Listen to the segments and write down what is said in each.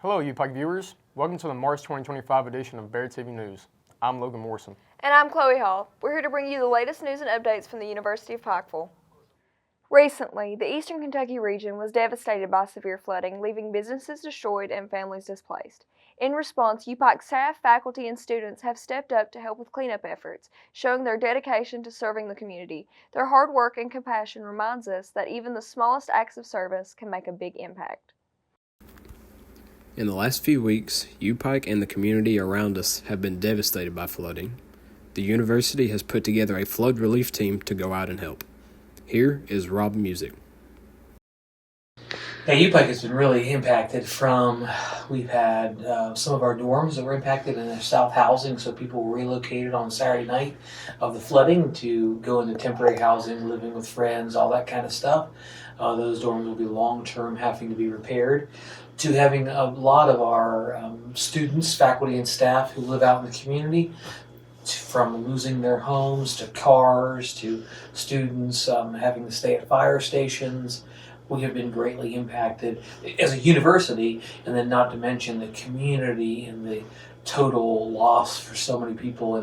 Hello, UPIKE viewers. Welcome to the March 2025 edition of Pike TV News. I'm Logan Morrison. And I'm Chloe Hall. We're here to bring you the latest news and updates from the University of Pikeville. Recently, the eastern Kentucky region was devastated by severe flooding, leaving businesses destroyed and families displaced. In response, UPIKE staff, faculty, and students have stepped up to help with cleanup efforts, showing their dedication to serving the community. Their hard work and compassion reminds us that even the smallest acts of service can make a big impact. In the last few weeks, UPIKE and the community around us have been devastated by flooding. The university has put together a flood relief team to go out and help. Here is Rob Music. Yeah, UPIKE has been really impacted we've had some of our dorms that were impacted in their south housing, so people were relocated on Saturday night of the flooding to go into temporary housing, living with friends, all that kind of stuff. Those dorms will be long-term, having to be repaired, to having a lot of our students, faculty, and staff who live out in the community, from losing their homes to cars to students having to stay at fire stations. We have been greatly impacted as a university, and then not to mention the community and the total loss for so many people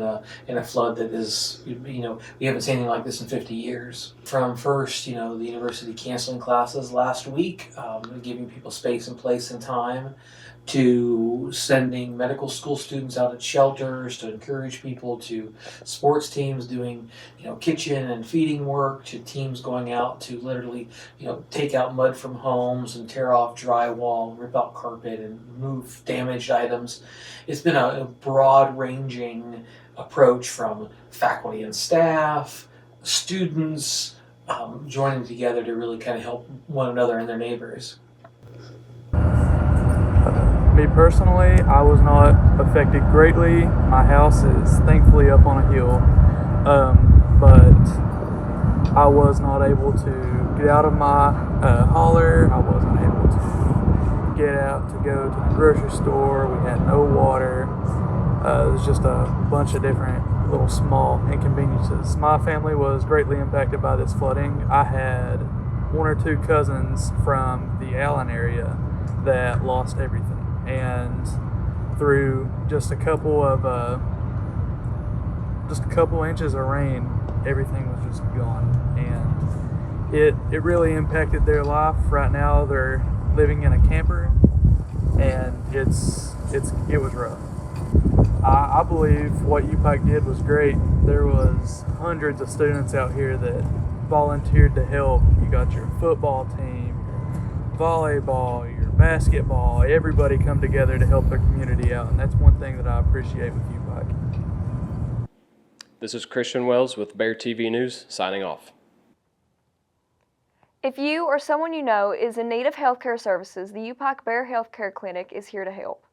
in a flood that is, we haven't seen anything like this in 50 years. From first, the university canceling classes last week, giving people space and place and time, to sending medical school students out at shelters to encourage people, to sports teams doing, kitchen and feeding work, to teams going out to literally, take out mud from homes and tear off drywall, rip out carpet and move damaged items. It's been a broad-ranging approach from faculty and staff, students, joining together to really kind of help one another and their neighbors. Me personally, I was not affected greatly. My house is thankfully up on a hill, but I was not able to get out of my hauler. I wasn't able to get out to go to the grocery store. We had no water. It was just a bunch of different little small inconveniences. My family was greatly impacted by this flooding. I had one or two cousins from the Allen area that lost everything. And through just a couple inches of rain, everything was just gone, and it really impacted their life. Right now, they're living in a camper, and it was rough. I believe what UPIKE did was great. There was hundreds of students out here that volunteered to help. You got your football team, your volleyball, your basketball, everybody come together to help their community out, and that's one thing that I appreciate with UPIKE. This is Christian Wells with Pike TV News, signing off. If you or someone you know is in need of healthcare services, the UPIKE Bear Healthcare Clinic is here to help.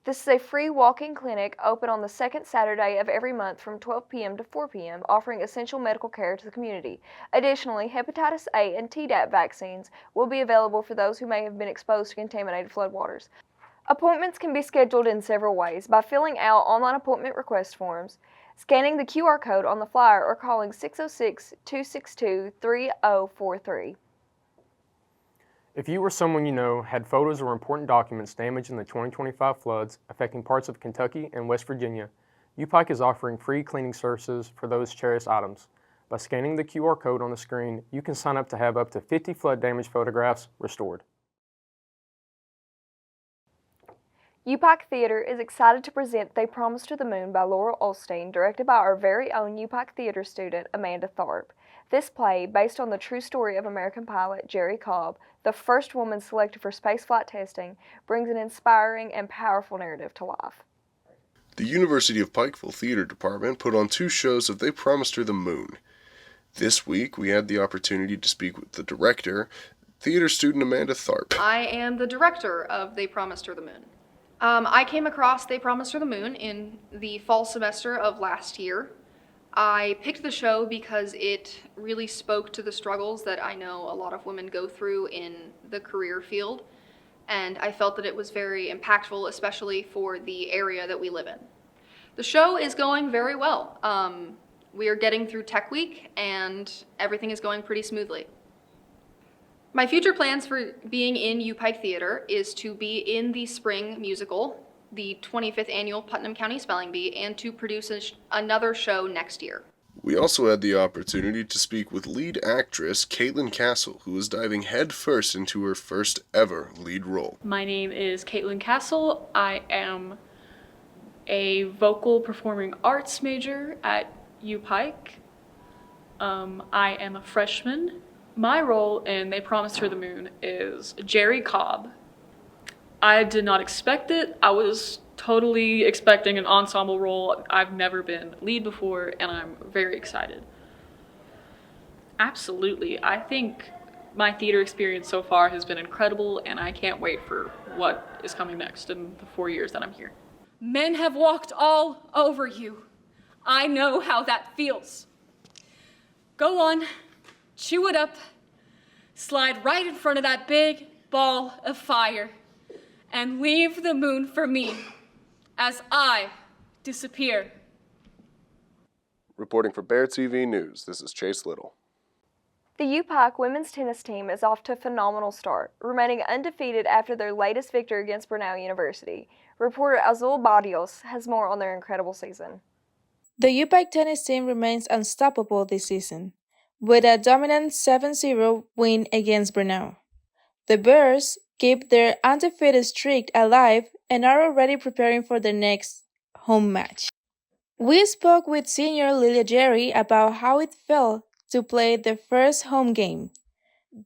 This is a free walk-in clinic open on the second Saturday of every month from 12 p.m. to 4 p.m., offering essential medical care to the community. Additionally, hepatitis A and Tdap vaccines will be available for those who may have been exposed to contaminated floodwaters. Appointments can be scheduled in several ways: by filling out online appointment request forms, scanning the QR code on the flyer, or calling 606-262-3043. If you or someone you know had photos or important documents damaged in the 2025 floods affecting parts of Kentucky and West Virginia, UPIKE is offering free cleaning services for those cherished items. By scanning the QR code on the screen, you can sign up to have up to 50 flood damage photographs restored. UPIKE Theater is excited to present They Promised Her the Moon by Laurel Olstein, directed by our very own UPIKE Theater student, Amanda Tharp. This play, based on the true story of American pilot Jerry Cobb, the first woman selected for spaceflight testing, brings an inspiring and powerful narrative to life. The University of Pikeville Theater Department put on 2 shows of They Promised Her the Moon. This week, we had the opportunity to speak with the director, theater student Amanda Tharp. I am the director of They Promised Her the Moon. I came across They Promised Her the Moon in the fall semester of last year. I picked the show because it really spoke to the struggles that I know a lot of women go through in the career field, and I felt that it was very impactful, especially for the area that we live in. The show is going very well. We are getting through Tech Week, and everything is going pretty smoothly. My future plans for being in UPIKE Theater is to be in the spring musical, the 25th annual Putnam County Spelling Bee, and to produce another show next year. We also had the opportunity to speak with lead actress Caitlin Castle, who is diving headfirst into her first ever lead role. My name is Caitlin Castle. I am a vocal performing arts major at UPIKE. I am a freshman. My role in They Promised Her the Moon is Jerry Cobb. I did not expect it. I was totally expecting an ensemble role. I've never been lead before, and I'm very excited. Absolutely. I think my theater experience so far has been incredible, and I can't wait for what is coming next in the 4 years that I'm here. Men have walked all over you. I know how that feels. Go on, chew it up, slide right in front of that big ball of fire, and leave the moon for me as I disappear. Reporting for Bear TV News, this is Chase Little. The UPIKE women's tennis team is off to a phenomenal start, remaining undefeated after their latest victory against Brunel University. Reporter Azul Barrios has more on their incredible season. The UPIKE tennis team remains unstoppable this season, with a dominant 7-0 win against Brunel. The Bears keep their undefeated streak alive and are already preparing for their next home match. We spoke with senior Lilia Jerry about how it felt to play their first home game,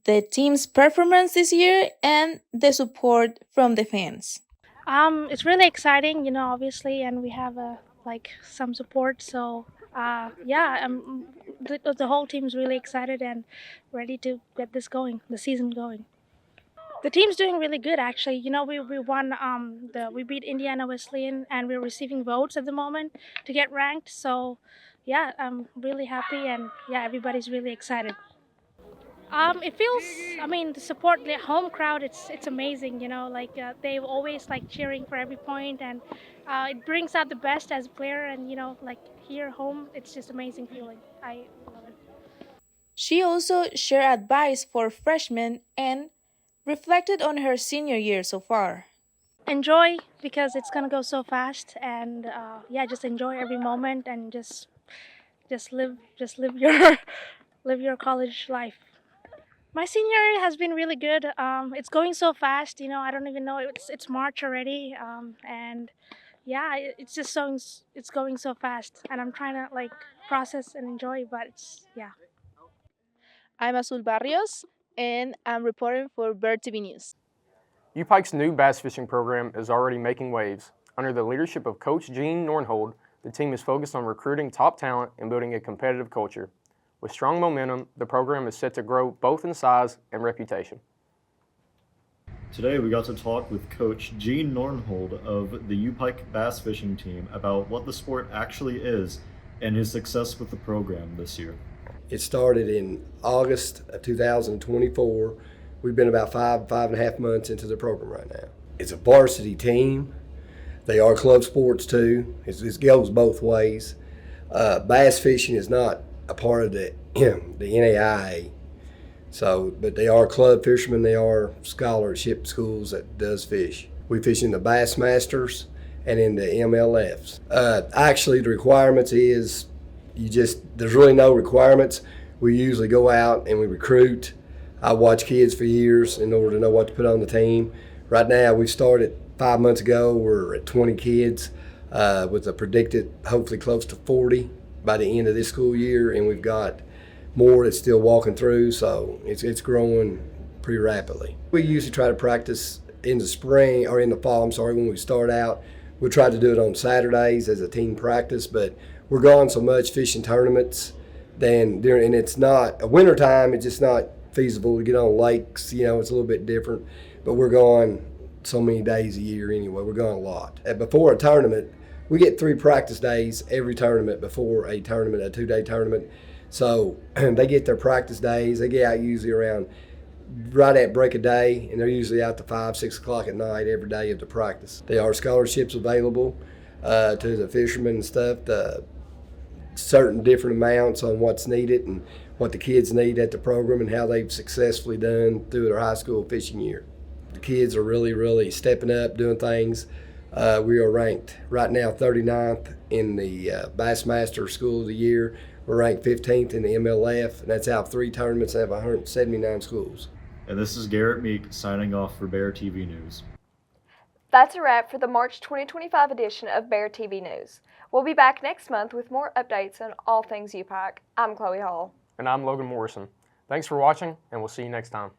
the team's performance this year, and the support from the fans. It's really exciting, obviously, and we have some support. So, the whole team's really excited and ready to get this going, the season going. The team's doing really good, actually. We won. We beat Indiana Wesleyan, and we're receiving votes at the moment to get ranked. So, yeah, I'm really happy, and everybody's really excited. It feels, the support, the home crowd, it's amazing, they're always cheering for every point, and it brings out the best as a player, and here home, it's just amazing feeling. I love it. She also shared advice for freshmen and reflected on her senior year so far. Enjoy, because it's gonna go so fast, and just enjoy every moment, and just live your live your college life. My senior year has been really good. It's going so fast, I don't even know, it's March already, and it's going so fast, and I'm trying to process and enjoy, but I'm Azul Barrios, and I'm reporting for Bird TV News. UPIKE's new bass fishing program is already making waves. Under the leadership of Coach Gene Nornhold, the team is focused on recruiting top talent and building a competitive culture. With strong momentum, the program is set to grow both in size and reputation. Today we got to talk with Coach Gene Nornhold of the UPIKE bass fishing team about what the sport actually is and his success with the program this year. It started in August of 2024. We've been about five and a half months into the program right now. It's a varsity team. They are club sports too. It goes both ways. Bass fishing is not a part of the NAIA. But they are club fishermen. They are scholarship schools that does fish. We fish in the Bass Masters and in the MLFs. Actually, the requirements is there's really no requirements. We usually go out and we recruit. I watch kids for years in order to know what to put on the team. Right now, we started 5 months ago. We're at 20 kids with a predicted hopefully close to 40 by the end of this school year, and we've got more that's still walking through, so it's growing pretty rapidly. We usually try to practice in the spring, or in the fall, when we start out. We'll try to do it on Saturdays as a team practice, but we're gone so much fishing tournaments, and it's not, a winter time, it's just not feasible to get on lakes, it's a little bit different, but we're gone so many days a year anyway, we're gone a lot. Before a tournament, we get 3 practice days every tournament before a tournament, a 2-day tournament. So they get their practice days. They get out usually around right at break of day, and they're usually out to 5, 6 o'clock at night every day of the practice. There are scholarships available to the fishermen and stuff, certain different amounts on what's needed, and what the kids need at the program and how they've successfully done through their high school fishing year. The kids are really stepping up, doing things. We are ranked right now 39th in the Bassmaster School of the Year. We're ranked 15th in the MLF, and that's out of 3 tournaments out of 179 schools. And this is Garrett Meek signing off for Bear TV News. That's a wrap for the March 2025 edition of Bear TV News. We'll be back next month with more updates on all things UPIKE. I'm Chloe Hall. And I'm Logan Morrison. Thanks for watching, and we'll see you next time.